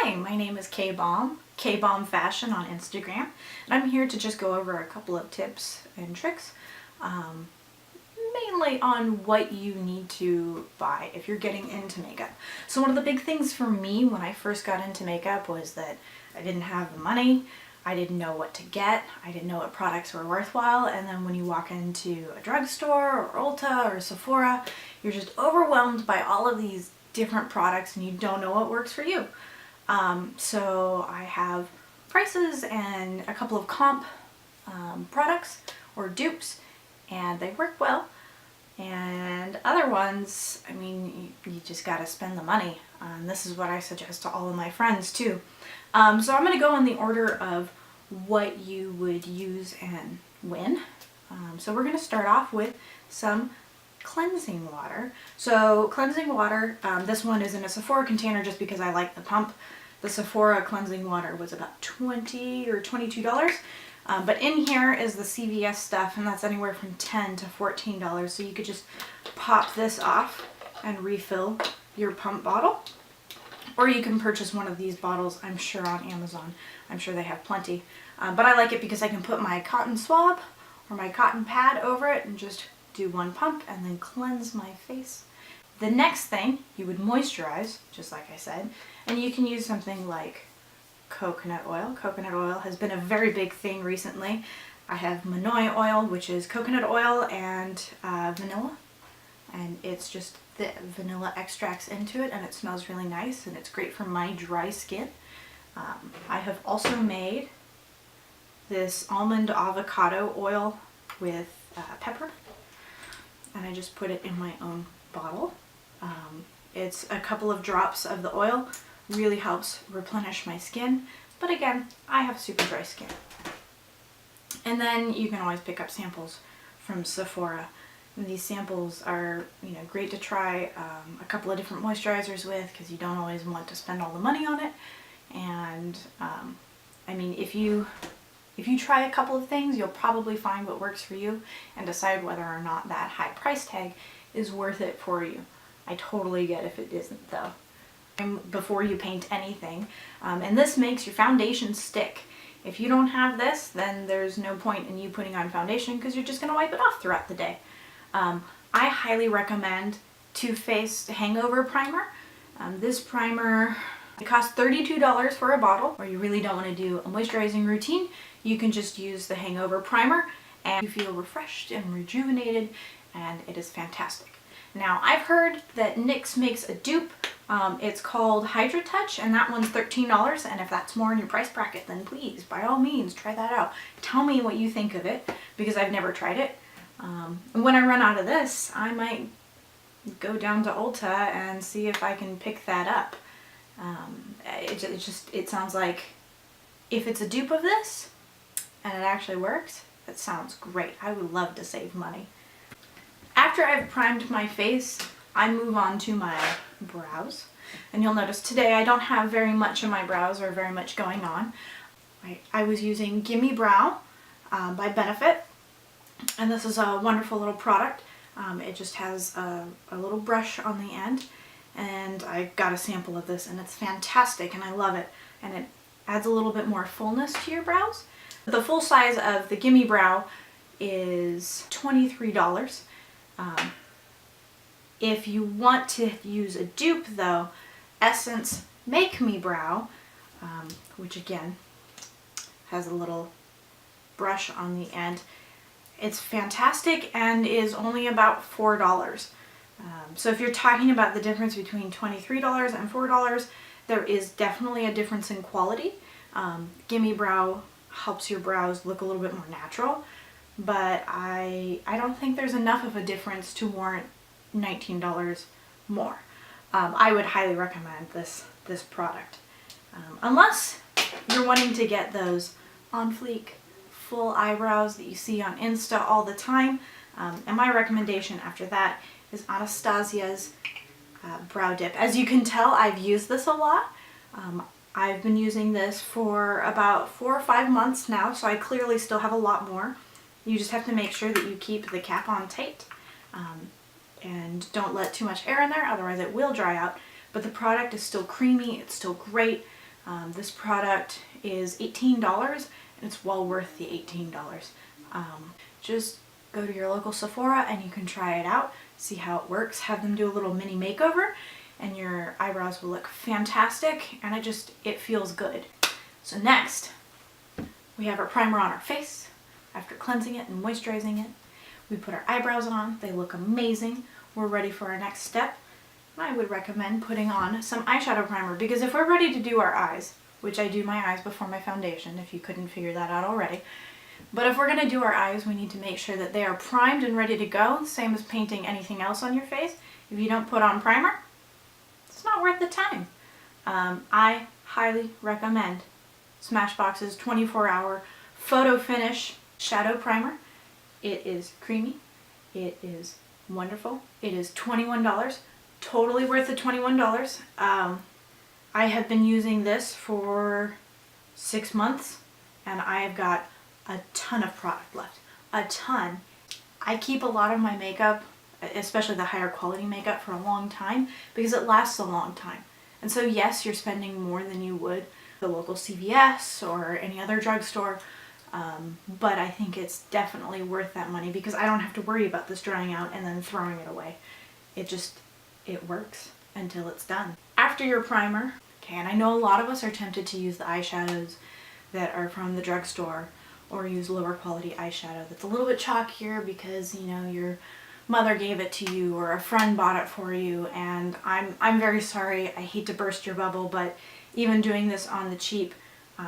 Hi, my name is K-Bomb, K-Bomb Fashion on Instagram, and I'm here to just go over a couple of tips and tricks, mainly on what you need to buy if you're getting into makeup. So one of the big things for me when I first got into makeup was that I didn't have the money, I didn't know what to get, I didn't know what products were worthwhile, and then when you walk into a drugstore or Ulta or Sephora, you're just overwhelmed by all of these different products and you don't know what works for you. So I have prices and a couple of comp products or dupes, and they work well. And other ones, I mean, you just gotta spend the money. And this is what I suggest to all of my friends too. So I'm gonna go in the order of what you would use and when. So we're gonna start off with some cleansing water. So cleansing water, this one is in a Sephora container just because I like the pump. The Sephora cleansing water was about $20 or $22. But in here is the CVS stuff, and that's anywhere from $10 to $14. So you could just pop this off and refill your pump bottle. Or you can purchase one of these bottles, I'm sure, on Amazon. I'm sure they have plenty. But I like it because I can put my cotton swab or my cotton pad over it and just do one pump and then cleanse my face. The next thing, you would moisturize, just like I said, and you can use something like coconut oil. Coconut oil has been a very big thing recently. I have Manoi oil, which is coconut oil and vanilla, and it's just the vanilla extracts into it, and it smells really nice, and it's great for my dry skin. I have also made this almond avocado oil with pepper, and I just put it in my own bottle. It's a couple of drops of the oil, really helps replenish my skin, but again, I have super dry skin. And then you can always pick up samples from Sephora. And these samples are, great to try a couple of different moisturizers with, because you don't always want to spend all the money on it. And I mean, if you try a couple of things, you'll probably find what works for you and decide whether or not that high price tag is worth it for you. I totally get if it isn't though. Before you paint anything, and this makes your foundation stick. If you don't have this, then there's no point in you putting on foundation because you're just going to wipe it off throughout the day. I highly recommend Too Faced Hangover Primer. This primer, it costs $32 for a bottle, or you really don't want to do a moisturizing routine. You can just use the Hangover Primer and you feel refreshed and rejuvenated, and it is fantastic. Now, I've heard that NYX makes a dupe. It's called Hydra Touch, and that one's $13, and if that's more in your price bracket, then please, by all means, try that out. Tell me what you think of it, because I've never tried it. And when I run out of this, I might go down to Ulta and see if I can pick that up. It sounds like if it's a dupe of this, and it actually works, that sounds great. I would love to save money. After I've primed my face, I move on to my brows. And you'll notice today I don't have very much on my brows or very much going on. I was using Gimme Brow by Benefit. And this is a wonderful little product. It just has a little brush on the end. And I got a sample of this and it's fantastic and I love it. And it adds a little bit more fullness to your brows. The full size of the Gimme Brow is $23. If you want to use a dupe though, Essence Make Me Brow, which again has a little brush on the end, it's fantastic and is only about $4. So if you're talking about the difference between $23 and $4, there is definitely a difference in quality. Gimme Brow helps your brows look a little bit more natural, but I don't think there's enough of a difference to warrant $19 more. I would highly recommend this product. Unless you're wanting to get those on fleek, full eyebrows that you see on Insta all the time. And my recommendation after that is Anastasia's Brow Dip. As you can tell, I've used this a lot. I've been using this for about 4 or 5 months now, so I clearly still have a lot more. You just have to make sure that you keep the cap on tight and don't let too much air in there, otherwise it will dry out. But the product is still creamy, it's still great. This product is $18 and it's well worth the $18. Just go to your local Sephora and you can try it out, see how it works, have them do a little mini makeover, and your eyebrows will look fantastic, and it feels good. So next, we have our primer on our face. After cleansing it and moisturizing it, we put our eyebrows on. They look amazing. We're ready for our next step. I would recommend putting on some eyeshadow primer, because if we're ready to do our eyes, which I do my eyes before my foundation, if you couldn't figure that out already, but if we're going to do our eyes, we need to make sure that they are primed and ready to go, same as painting anything else on your face. If you don't put on primer, it's not worth the time. I highly recommend Smashbox's 24-hour photo finish shadow primer. It is creamy. It is wonderful. It is $21. Totally worth the $21. I have been using this for 6 months and I have got a ton of product left. A ton. I keep a lot of my makeup, especially the higher quality makeup, for a long time because it lasts a long time. And so yes, you're spending more than you would the local CVS or any other drugstore, but I think it's definitely worth that money because I don't have to worry about this drying out and then throwing it away. It works until it's done. After your primer, okay, and I know a lot of us are tempted to use the eyeshadows that are from the drugstore or use lower quality eyeshadow that's a little bit chalkier because, you know, your mother gave it to you or a friend bought it for you, and I'm very sorry. I hate to burst your bubble, but even doing this on the cheap,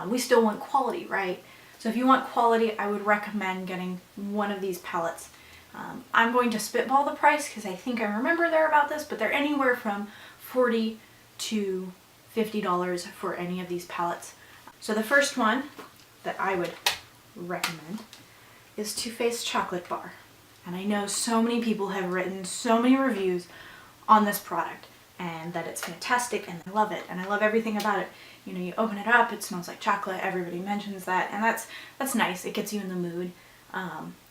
we still want quality, right? So if you want quality, I would recommend getting one of these palettes. I'm going to spitball the price because I think I remember they're about this, but they're anywhere from $40 to $50 for any of these palettes. So the first one that I would recommend is Too Faced Chocolate Bar. And I know so many people have written so many reviews on this product and that it's fantastic and I love it and I love everything about it. You know, you open it up, it smells like chocolate, everybody mentions that, and that's nice. It gets you in the mood.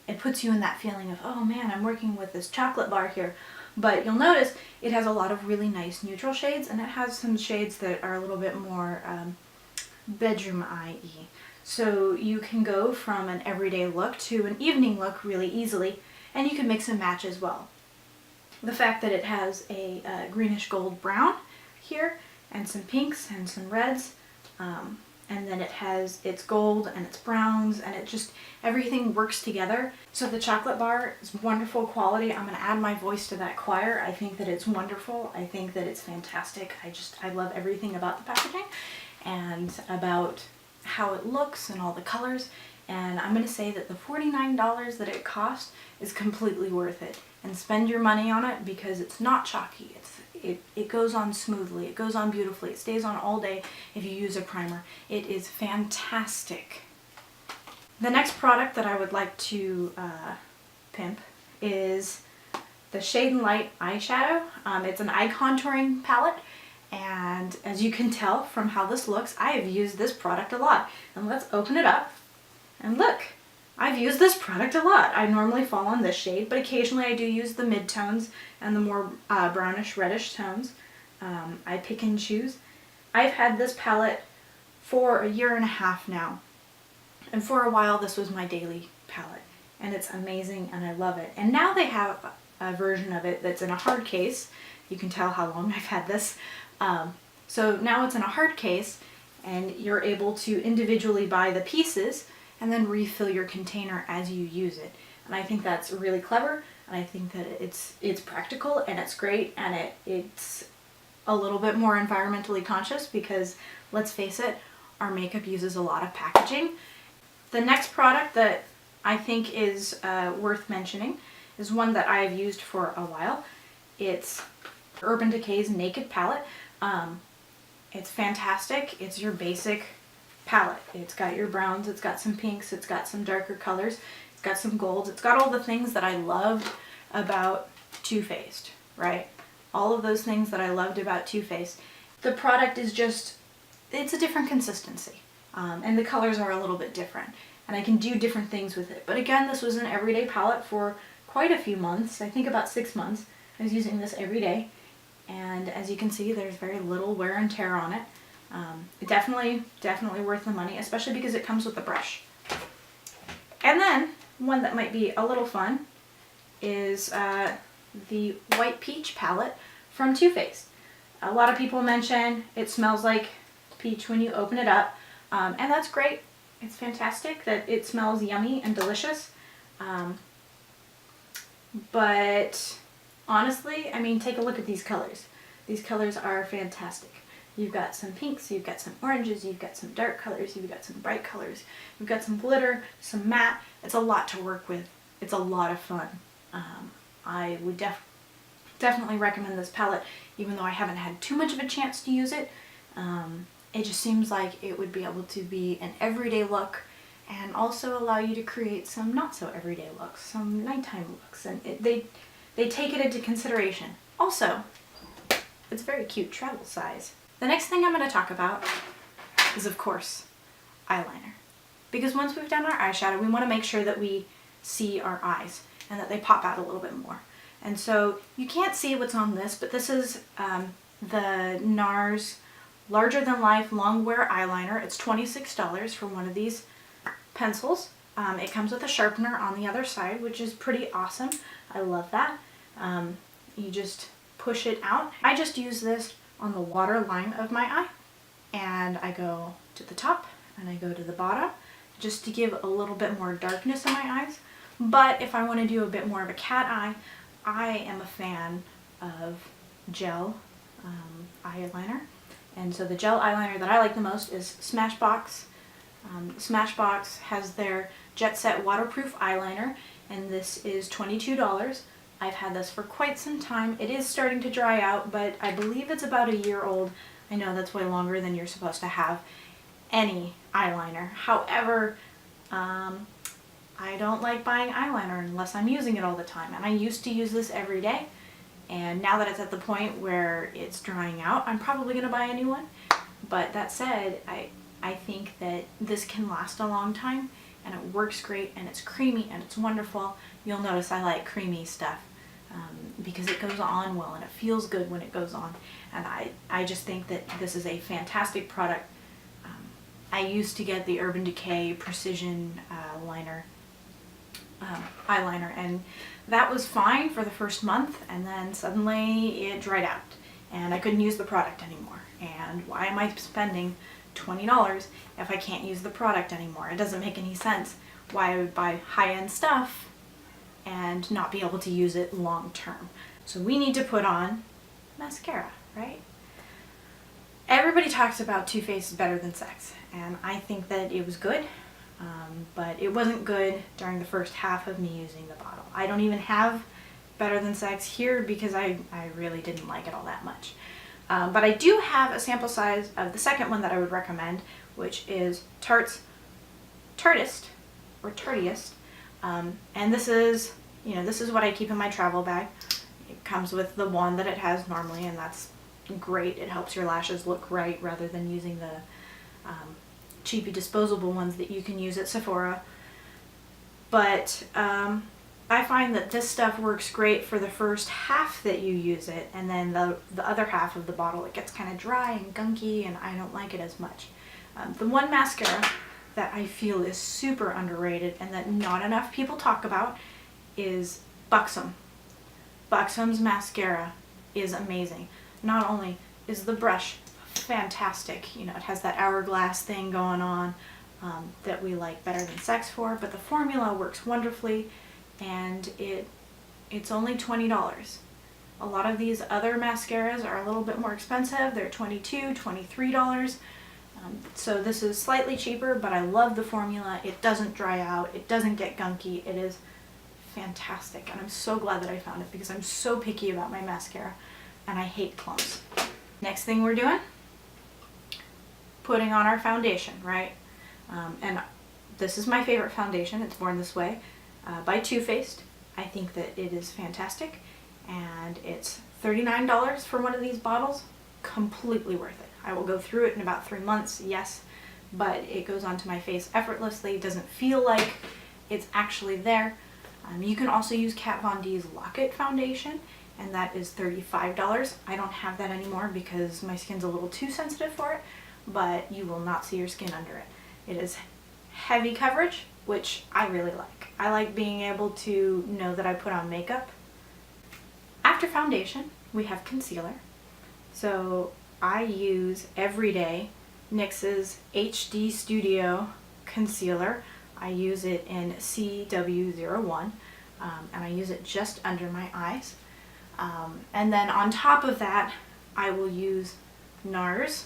It puts you in that feeling of, oh man, I'm working with this chocolate bar here. But you'll notice it has a lot of really nice neutral shades, and it has some shades that are a little bit more bedroom eye-y. So you can go from an everyday look to an evening look really easily, and you can mix and match as well. The fact that it has a greenish gold brown here, and some pinks and some reds, and then it has its gold and its browns, and everything works together. So the chocolate bar is wonderful quality. I'm going to add my voice to that choir. I think that it's wonderful. I think that it's fantastic. I love everything about the packaging and about how it looks and all the colors. And I'm going to say that the $49 that it cost is completely worth it. And spend your money on it because it's not chalky. It goes on smoothly. It goes on beautifully. It stays on all day if you use a primer. It is fantastic. The next product that I would like to pimp is the Shade and Light eyeshadow. It's an eye contouring palette, and as you can tell from how this looks, I have used this product a lot. And let's open it up and look. I've used this product a lot. I normally fall on this shade, but occasionally I do use the mid-tones and the more brownish reddish tones. I pick and choose. I've had this palette for 1.5 years now, and for a while this was my daily palette, and it's amazing and I love it. And now they have a version of it that's in a hard case. You can tell how long I've had this. So now it's in a hard case, and you're able to individually buy the pieces and then refill your container as you use it. And I think that's really clever, and I think that it's practical and it's great, and it's a little bit more environmentally conscious because, let's face it, our makeup uses a lot of packaging. The next product that I think is worth mentioning is one that I have used for a while. It's Urban Decay's Naked Palette. It's fantastic. It's your basic palette. It's got your browns, it's got some pinks, it's got some darker colors, it's got some golds, it's got all the things that I loved about Too Faced, right? All of those things that I loved about Too Faced. The product is it's a different consistency, and the colors are a little bit different, and I can do different things with it. But again, this was an everyday palette for quite a few months. I think about 6 months. I was using this every day, and as you can see, there's very little wear and tear on it. Definitely worth the money, especially because it comes with a brush. And then, one that might be a little fun is the White Peach palette from Too Faced. A lot of people mention it smells like peach when you open it up, and that's great. It's fantastic that it smells yummy and delicious. But honestly, I mean, take a look at these colors. These colors are fantastic. You've got some pinks, you've got some oranges, you've got some dark colors, you've got some bright colors, you've got some glitter, some matte. It's a lot to work with. It's a lot of fun. I would definitely recommend this palette, even though I haven't had too much of a chance to use it. It just seems like it would be able to be an everyday look and also allow you to create some not so everyday looks, some nighttime looks, and they take it into consideration. Also, it's very cute travel size. The next thing I'm going to talk about is, of course, eyeliner. Because once we've done our eyeshadow, we want to make sure that we see our eyes and that they pop out a little bit more. And so you can't see what's on this, but this is the NARS Larger Than Life Long Wear Eyeliner. It's $26 for one of these pencils. It comes with a sharpener on the other side, which is pretty awesome. I love that. You just push it out. I just use this on the waterline of my eye, and I go to the top and I go to the bottom just to give a little bit more darkness in my eyes. But if I want to do a bit more of a cat eye, I am a fan of gel eyeliner. And so the gel eyeliner that I like the most is Smashbox. Smashbox has their Jet Set waterproof eyeliner, and this is $22. I've had this for quite some time. It is starting to dry out, but I believe it's about a year old. I know that's way longer than you're supposed to have any eyeliner. However, I don't like buying eyeliner unless I'm using it all the time, and I used to use this every day. And now that it's at the point where it's drying out, I'm probably going to buy a new one. But that said, I think that this can last a long time, and it works great, and it's creamy, and it's wonderful. You'll notice I like creamy stuff because it goes on well, and it feels good when it goes on. And I just think that this is a fantastic product. I used to get the Urban Decay Precision eyeliner, and that was fine for the first month, and then suddenly it dried out and I couldn't use the product anymore. And why am I spending $20 if I can't use the product anymore? It doesn't make any sense why I would buy high-end stuff and not be able to use it long term. So we need to put on mascara, right? Everybody talks about Too Faced is better than Sex, and I think that it was good. But it wasn't good during the first half of me using the bottle. I don't even have Better Than Sex here because I really didn't like it all that much. But I do have a sample size of the second one that I would recommend, which is Tartist. And this is what I keep in my travel bag. It comes with the one that it has normally, and that's great. It helps your lashes look right rather than using the cheapy disposable ones that you can use at Sephora. But I find that this stuff works great for the first half that you use it, and then the other half of the bottle it gets kind of dry and gunky, and I don't like it as much. The one mascara that I feel is super underrated and that not enough people talk about is Buxom. Buxom's mascara is amazing. Not only is the brush fantastic, it has that hourglass thing going on that we like Better Than Sex for, but the formula works wonderfully, and it's only $20. A lot of these other mascaras are a little bit more expensive. They're $22, $23. So this is slightly cheaper, but I love the formula. It doesn't dry out. It doesn't get gunky. It is fantastic, and I'm so glad that I found it because I'm so picky about my mascara, and I hate clumps. Next thing we're doing, putting on our foundation, right? And this is my favorite foundation. It's Born This Way by Too Faced. I think that it is fantastic, and it's $39 for one of these bottles. Completely worth it. I will go through it in about 3 months, yes, but it goes onto my face effortlessly. It doesn't feel like it's actually there. You can also use Kat Von D's Lock-It foundation, and that is $35. I don't have that anymore because my skin's a little too sensitive for it, but you will not see your skin under it. It is heavy coverage, which I really like. I like being able to know that I put on makeup. After foundation, we have concealer. So I use everyday NYX's HD Studio Concealer. I use it in CW01, and I use it just under my eyes. And then on top of that, I will use NARS,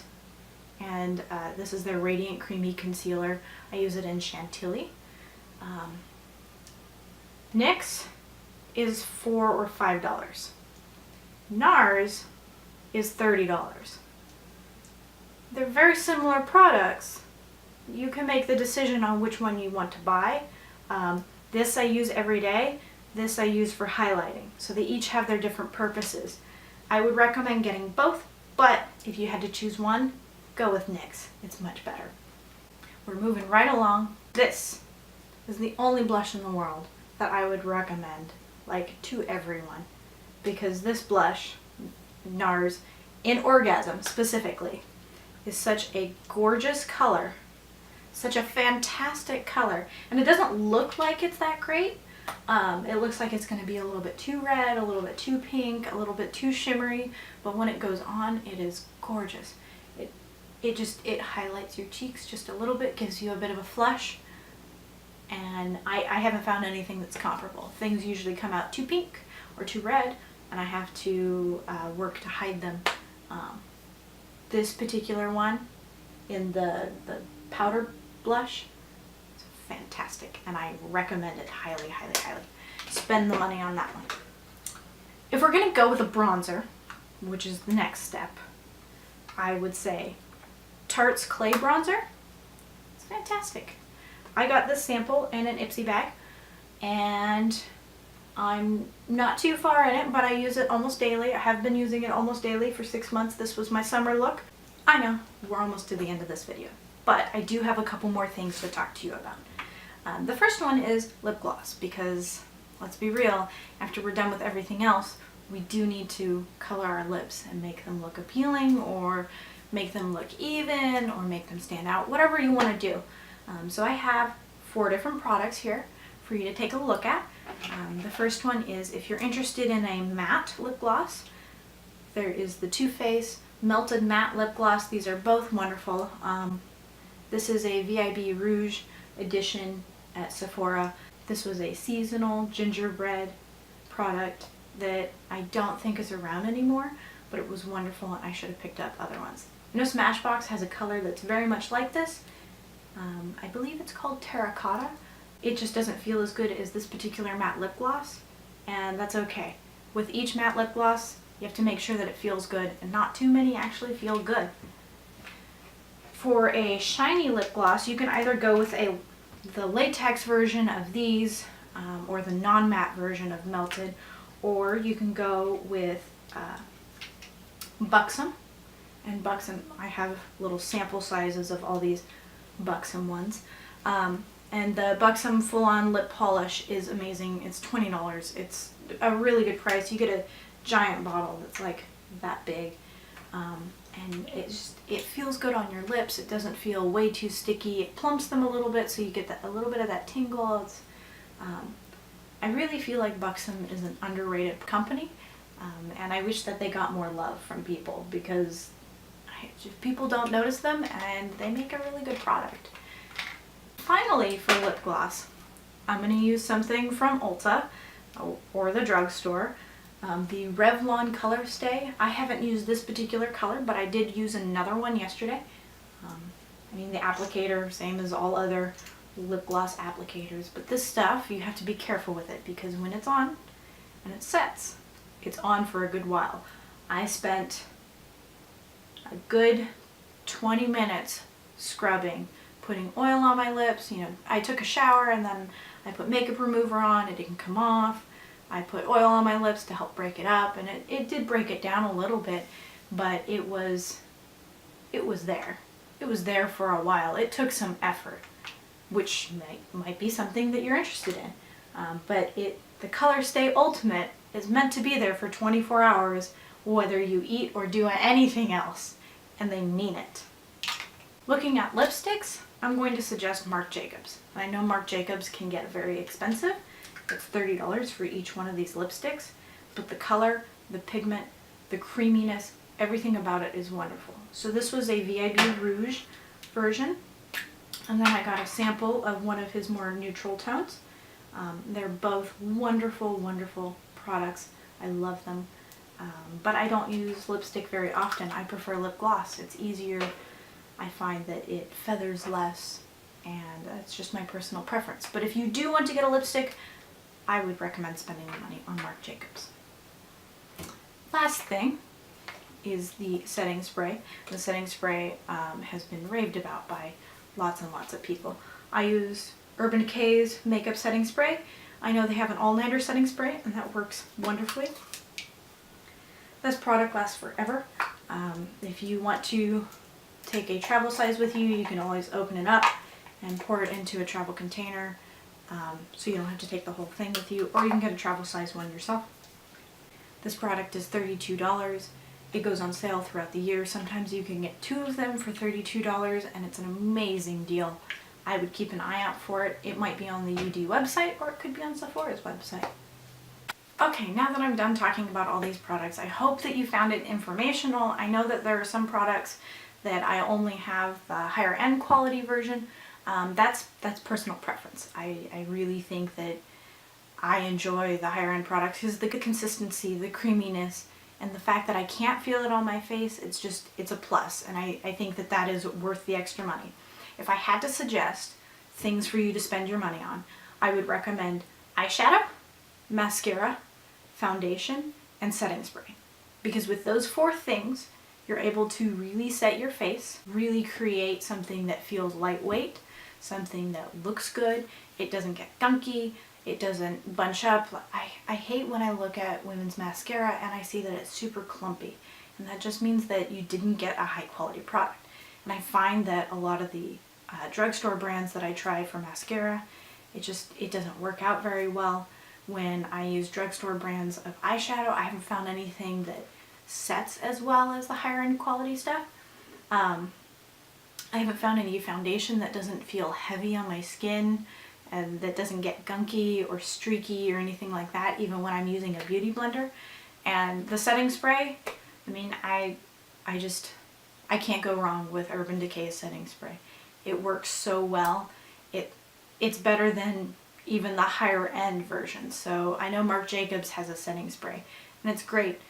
and this is their Radiant Creamy Concealer. I use it in Chantilly. NYX is $4 or $5. NARS is $30. They're very similar products. You can make the decision on which one you want to buy. This I use every day. This I use for highlighting. So they each have their different purposes. I would recommend getting both, but if you had to choose one, go with NYX. It's much better. We're moving right along. This is the only blush in the world that I would recommend, like, to everyone, because this blush, NARS, in Orgasm specifically, is such a gorgeous color, such a fantastic color, and it doesn't look like it's that great. It looks like it's going to be a little bit too red, a little bit too pink, a little bit too shimmery, but when it goes on, it is gorgeous. It highlights your cheeks just a little bit, gives you a bit of a flush, and I haven't found anything that's comparable. Things usually come out too pink or too red, and I have to work to hide them. This particular one in the powder blush, it's fantastic, and I recommend it highly, highly, highly. Spend the money on that one. If we're going to go with a bronzer, which is the next step, I would say Tarte's Clay Bronzer. It's fantastic. I got this sample in an Ipsy bag, and I'm not too far in it, but I use it almost daily. I have been using it almost daily for 6 months. This was my summer look. I know, we're almost to the end of this video, but I do have a couple more things to talk to you about. The first one is lip gloss, because let's be real, after we're done with everything else, we do need to color our lips and make them look appealing, or make them look even, or make them stand out, whatever you want to do. So I have 4 different products here for you to take a look at. The first one is, if you're interested in a matte lip gloss, there is the Too Faced Melted Matte Lip Gloss. These are both wonderful. This is a VIB Rouge edition at Sephora. This was a seasonal gingerbread product that I don't think is around anymore, but it was wonderful, and I should have picked up other ones. I know Smashbox has a color that's very much like this. I believe it's called Terracotta. It just doesn't feel as good as this particular matte lip gloss, and that's okay. With each matte lip gloss, you have to make sure that it feels good, and not too many actually feel good. For a shiny lip gloss, you can either go with the latex version of these, or the non-matte version of Melted, or you can go with Buxom. And Buxom, I have little sample sizes of all these Buxom ones. And the Buxom full-on lip polish is amazing. It's $20. It's a really good price. You get a giant bottle that's like that big. And it feels good on your lips. It doesn't feel way too sticky. It plumps them a little bit, so you get a little bit of that tingle. I really feel like Buxom is an underrated company, and I wish that they got more love from people, because people don't notice them, and they make a really good product. Finally, for lip gloss, I'm going to use something from Ulta or the drugstore. The Revlon Color Stay. I haven't used this particular color, but I did use another one yesterday. I mean, the applicator, same as all other lip gloss applicators, but this stuff, you have to be careful with it, because when it's on and it sets, it's on for a good while. I spent a good 20 minutes scrubbing, putting oil on my lips. You know, I took a shower and then I put makeup remover on. It didn't come off. I put oil on my lips to help break it up, and it did break it down a little bit, but it was there. It was there for a while. It took some effort, which might be something that you're interested in. But the Color Stay Ultimate is meant to be there for 24 hours, whether you eat or do anything else, and they mean it. Looking at lipsticks, I'm going to suggest Marc Jacobs. I know Marc Jacobs can get very expensive. It's $30 for each one of these lipsticks, but the color, the pigment, the creaminess, everything about it is wonderful. So this was a VIB Rouge version, and then I got a sample of one of his more neutral tones. They're both wonderful, wonderful products. I love them, but I don't use lipstick very often. I prefer lip gloss. It's easier. I find that it feathers less, and it's just my personal preference. But if you do want to get a lipstick, I would recommend spending the money on Marc Jacobs. Last thing is the setting spray. The setting spray has been raved about by lots and lots of people. I use Urban Decay's makeup setting spray. I know they have an all-nighter setting spray, and that works wonderfully. This product lasts forever. If you want to take a travel size with you, you can always open it up and pour it into a travel container, so you don't have to take the whole thing with you, or you can get a travel size one yourself. This product is $32. It goes on sale throughout the year. Sometimes you can get 2 of them for $32, and it's an amazing deal. I would keep an eye out for it. It might be on the UD website, or it could be on Sephora's website. Okay, now that I'm done talking about all these products, I hope that you found it informational. I know that there are some products that I only have the higher end quality version. That's personal preference. I really think that I enjoy the higher end products because the consistency, the creaminess, and the fact that I can't feel it on my face, it's a plus, and I think that that is worth the extra money. If I had to suggest things for you to spend your money on, I would recommend eyeshadow, mascara, foundation, and setting spray. Because with those 4 things, you're able to really set your face, really create something that feels lightweight, something that looks good, it doesn't get gunky, it doesn't bunch up. I hate when I look at women's mascara and I see that it's super clumpy, and that just means that you didn't get a high quality product. And I find that a lot of the drugstore brands that I try for mascara, it doesn't work out very well. When I use drugstore brands of eyeshadow, I haven't found anything that sets as well as the higher end quality stuff. I haven't found any foundation that doesn't feel heavy on my skin and that doesn't get gunky or streaky or anything like that, even when I'm using a beauty blender. And the setting spray, I mean, I can't go wrong with Urban Decay's setting spray. It works so well. It's better than even the higher end version. So I know Marc Jacobs has a setting spray, and it's great,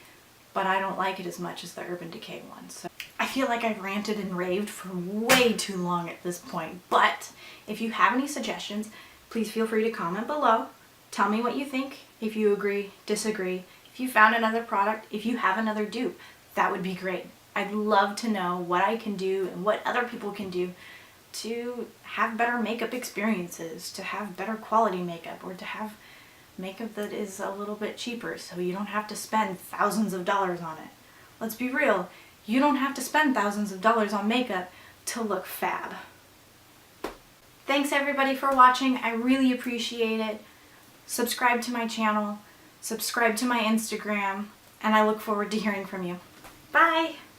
but I don't like it as much as the Urban Decay one. So I feel like I've ranted and raved for way too long at this point, but if you have any suggestions, please feel free to comment below. Tell me what you think, if you agree, disagree, if you found another product, if you have another dupe, that would be great. I'd love to know what I can do and what other people can do to have better makeup experiences, to have better quality makeup, or to have makeup that is a little bit cheaper so you don't have to spend thousands of dollars on it. Let's be real, you don't have to spend thousands of dollars on makeup to look fab. Thanks everybody for watching. I really appreciate it. Subscribe to my channel, subscribe to my Instagram, and I look forward to hearing from you. Bye!